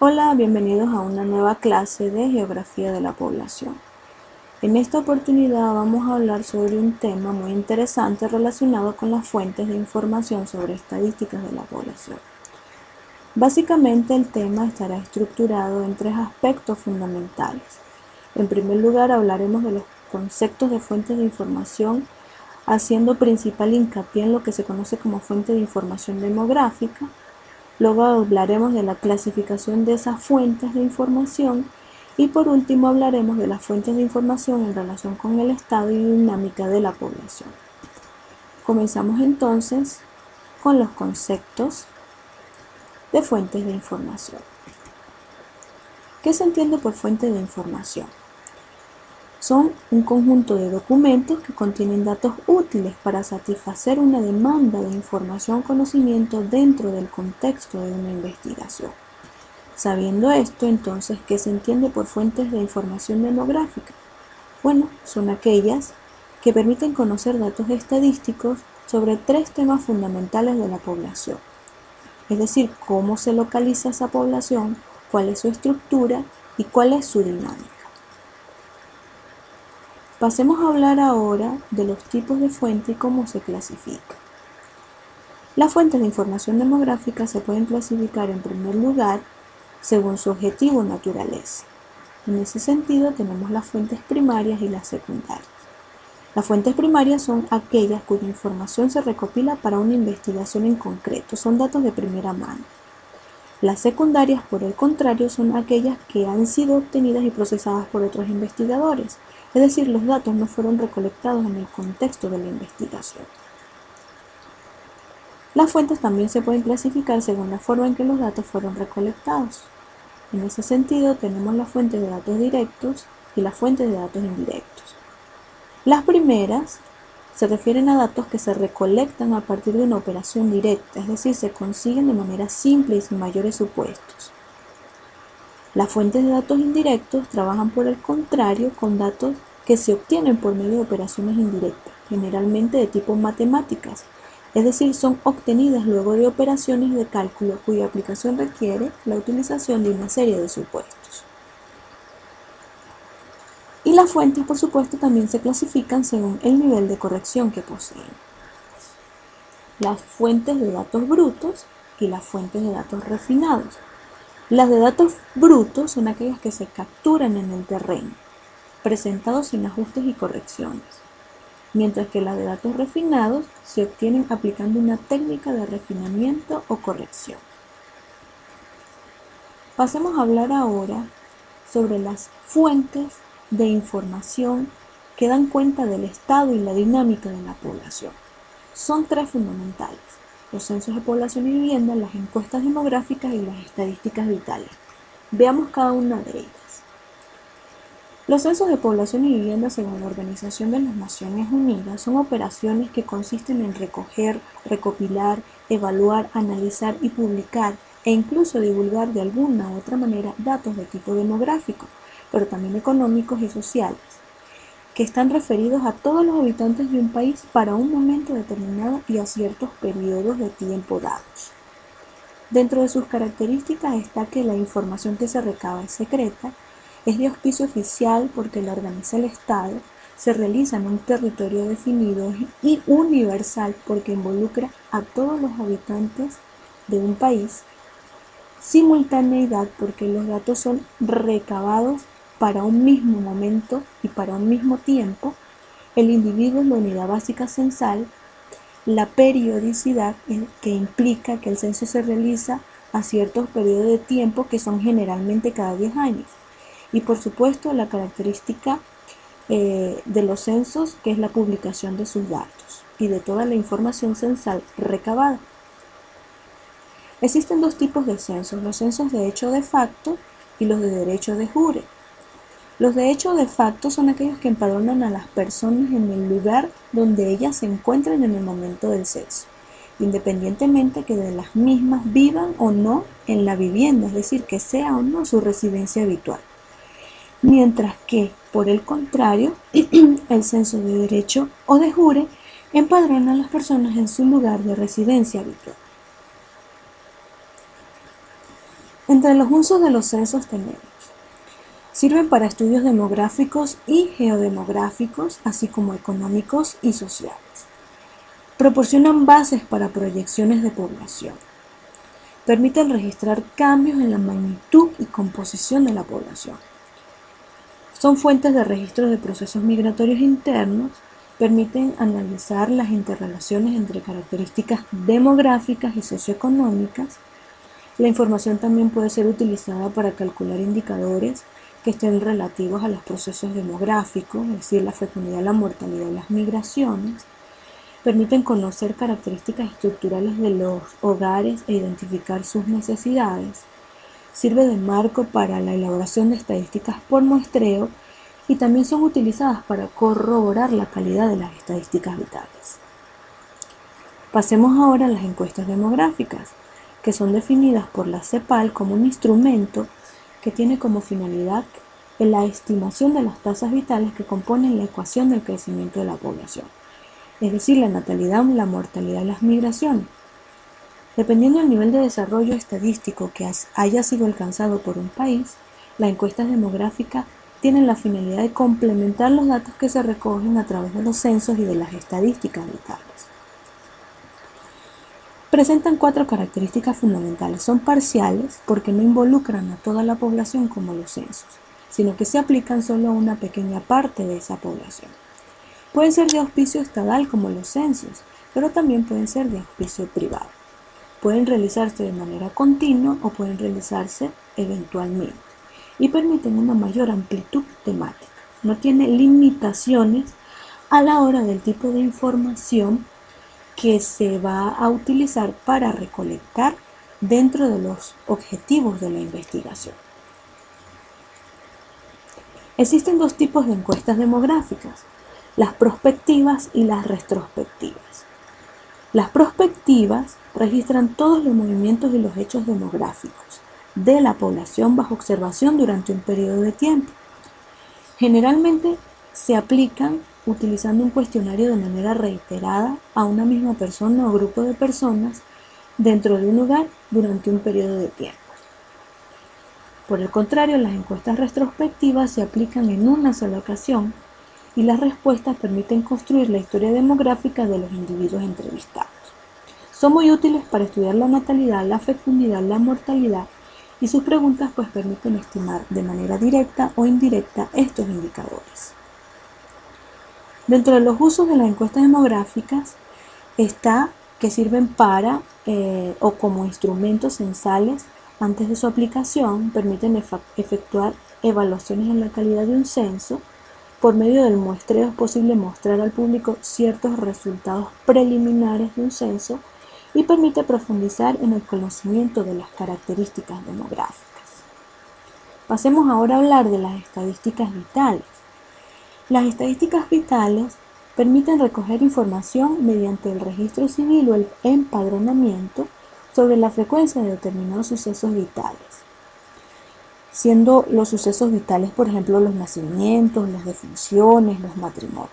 Hola, bienvenidos a una nueva clase de Geografía de la Población. En esta oportunidad vamos a hablar sobre un tema muy interesante relacionado con las fuentes de información sobre estadísticas de la población. Básicamente el tema estará estructurado en tres aspectos fundamentales. En primer lugar hablaremos de los conceptos de fuentes de información, haciendo principal hincapié en lo que se conoce como fuente de información demográfica. Luego hablaremos de la clasificación de esas fuentes de información y por último hablaremos de las fuentes de información en relación con el estado y dinámica de la población. Comenzamos entonces con los conceptos de fuentes de información. ¿Qué se entiende por fuente de información? Son un conjunto de documentos que contienen datos útiles para satisfacer una demanda de información o conocimiento dentro del contexto de una investigación. Sabiendo esto, entonces, ¿qué se entiende por fuentes de información demográfica? Bueno, son aquellas que permiten conocer datos estadísticos sobre tres temas fundamentales de la población. Es decir, cómo se localiza esa población, cuál es su estructura y cuál es su dinámica. Pasemos a hablar ahora de los tipos de fuente y cómo se clasifica. Las fuentes de información demográfica se pueden clasificar en primer lugar según su objetivo o naturaleza. En ese sentido tenemos las fuentes primarias y las secundarias. Las fuentes primarias son aquellas cuya información se recopila para una investigación en concreto, son datos de primera mano. Las secundarias, por el contrario, son aquellas que han sido obtenidas y procesadas por otros investigadores, es decir, los datos no fueron recolectados en el contexto de la investigación. Las fuentes también se pueden clasificar según la forma en que los datos fueron recolectados. En ese sentido, tenemos las fuentes de datos directos y las fuentes de datos indirectos. Las primeras se refieren a datos que se recolectan a partir de una operación directa, es decir, se consiguen de manera simple y sin mayores supuestos. Las fuentes de datos indirectos trabajan por el contrario con datos que se obtienen por medio de operaciones indirectas, generalmente de tipo matemáticas, es decir, son obtenidas luego de operaciones de cálculo cuya aplicación requiere la utilización de una serie de supuestos. Y las fuentes, por supuesto, también se clasifican según el nivel de corrección que poseen. Las fuentes de datos brutos y las fuentes de datos refinados. Las de datos brutos son aquellas que se capturan en el terreno, presentados sin ajustes y correcciones, mientras que las de datos refinados se obtienen aplicando una técnica de refinamiento o corrección. Pasemos a hablar ahora sobre las fuentes de información que dan cuenta del estado y la dinámica de la población. Son tres fundamentales: los censos de población y vivienda, las encuestas demográficas y las estadísticas vitales. Veamos cada una de ellas. Los censos de población y vivienda, según la Organización de las Naciones Unidas, son operaciones que consisten en recoger, recopilar, evaluar, analizar y publicar e incluso divulgar de alguna u otra manera datos de tipo demográfico, pero también económicos y sociales, que están referidos a todos los habitantes de un país para un momento determinado y a ciertos periodos de tiempo dados. Dentro de sus características está que la información que se recaba es secreta, es de auspicio oficial porque la organiza el Estado, se realiza en un territorio definido y universal porque involucra a todos los habitantes de un país, simultaneidad porque los datos son recabados para un mismo momento y para un mismo tiempo, el individuo es la unidad básica censal, la periodicidad que implica que el censo se realiza a ciertos periodos de tiempo que son generalmente cada 10 años. Y por supuesto la característica de los censos, que es la publicación de sus datos y de toda la información censal recabada. Existen dos tipos de censos: los censos de hecho de facto y los de derecho de jure. Los de hecho de facto son aquellos que empadronan a las personas en el lugar donde ellas se encuentran en el momento del censo, independientemente que de las mismas vivan o no en la vivienda, es decir, que sea o no su residencia habitual. Mientras que, por el contrario, el censo de derecho o de jure empadrona a las personas en su lugar de residencia habitual. Entre los usos de los censos tenemos: sirven para estudios demográficos y geodemográficos, así como económicos y sociales. Proporcionan bases para proyecciones de población. Permiten registrar cambios en la magnitud y composición de la población. Son fuentes de registros de procesos migratorios internos. Permiten analizar las interrelaciones entre características demográficas y socioeconómicas. La información también puede ser utilizada para calcular indicadores que estén relativos a los procesos demográficos, es decir, la fecundidad, la mortalidad y las migraciones. Permiten conocer características estructurales de los hogares e identificar sus necesidades. Sirve de marco para la elaboración de estadísticas por muestreo y también son utilizadas para corroborar la calidad de las estadísticas vitales. Pasemos ahora a las encuestas demográficas, que son definidas por la CEPAL como un instrumento que tiene como finalidad la estimación de las tasas vitales que componen la ecuación del crecimiento de la población, es decir, la natalidad, la mortalidad y las migraciones. Dependiendo del nivel de desarrollo estadístico que haya sido alcanzado por un país, las encuestas demográficas tienen la finalidad de complementar los datos que se recogen a través de los censos y de las estadísticas vitales. Presentan 4 características fundamentales. Son parciales porque no involucran a toda la población como los censos, sino que se aplican solo a una pequeña parte de esa población. Pueden ser de auspicio estatal como los censos, pero también pueden ser de auspicio privado. Pueden realizarse de manera continua o pueden realizarse eventualmente y permiten una mayor amplitud temática. No tiene limitaciones a la hora del tipo de información que se va a utilizar para recolectar dentro de los objetivos de la investigación. Existen 2 tipos de encuestas demográficas: las prospectivas y las retrospectivas. Las prospectivas registran todos los movimientos y los hechos demográficos de la población bajo observación durante un periodo de tiempo. Generalmente se aplican utilizando un cuestionario de manera reiterada a una misma persona o grupo de personas dentro de un lugar durante un periodo de tiempo. Por el contrario, las encuestas retrospectivas se aplican en una sola ocasión y las respuestas permiten construir la historia demográfica de los individuos entrevistados. Son muy útiles para estudiar la natalidad, la fecundidad, la mortalidad, y sus preguntas pues permiten estimar de manera directa o indirecta estos indicadores. Dentro de los usos de las encuestas demográficas está que sirven para o como instrumentos censales antes de su aplicación. Permiten efectuar evaluaciones en la calidad de un censo. Por medio del muestreo es posible mostrar al público ciertos resultados preliminares de un censo y permite profundizar en el conocimiento de las características demográficas. Pasemos ahora a hablar de las estadísticas vitales. Las estadísticas vitales permiten recoger información mediante el registro civil o el empadronamiento sobre la frecuencia de determinados sucesos vitales, siendo los sucesos vitales, por ejemplo, los nacimientos, las defunciones, los matrimonios,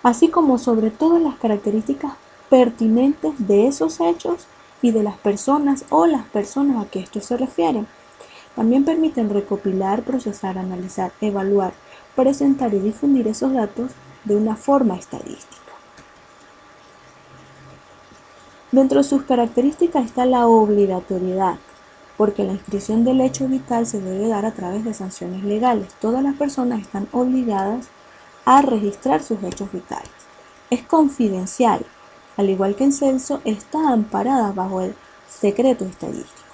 así como sobre todas las características pertinentes de esos hechos y de las personas o las personas a que estos se refieren. También permiten recopilar, procesar, analizar, evaluar, presentar y difundir esos datos de una forma estadística. Dentro de sus características está la obligatoriedad, porque la inscripción del hecho vital se debe dar a través de sanciones legales. Todas las personas están obligadas a registrar sus hechos vitales. Es confidencial, al igual que en censo, está amparada bajo el secreto estadístico.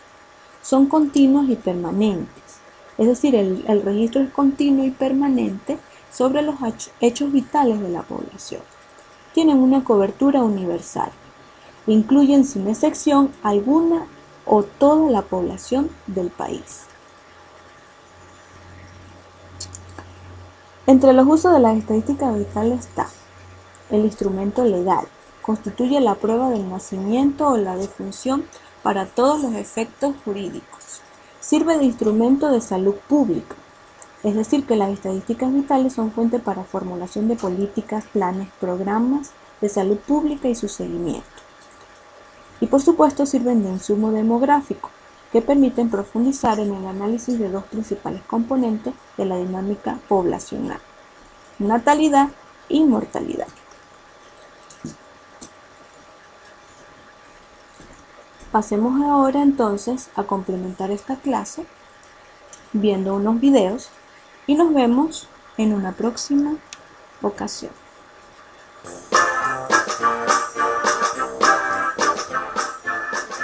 Son continuos y permanentes, es decir, el registro es continuo y permanente sobre los hechos vitales de la población. Tienen una cobertura universal. Incluyen sin excepción alguna o toda la población del país. Entre los usos de las estadísticas vitales está el instrumento legal. Constituye la prueba del nacimiento o la defunción para todos los efectos jurídicos. Sirve de instrumento de salud pública, es decir, que las estadísticas vitales son fuente para formulación de políticas, planes, programas de salud pública y su seguimiento. Y por supuesto sirven de insumo demográfico, que permiten profundizar en el análisis de dos principales componentes de la dinámica poblacional: natalidad y mortalidad. Pasemos ahora entonces a complementar esta clase viendo unos videos y nos vemos en una próxima ocasión.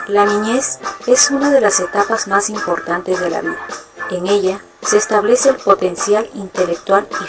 La niñez es una de las etapas más importantes de la vida. En ella se establece el potencial intelectual y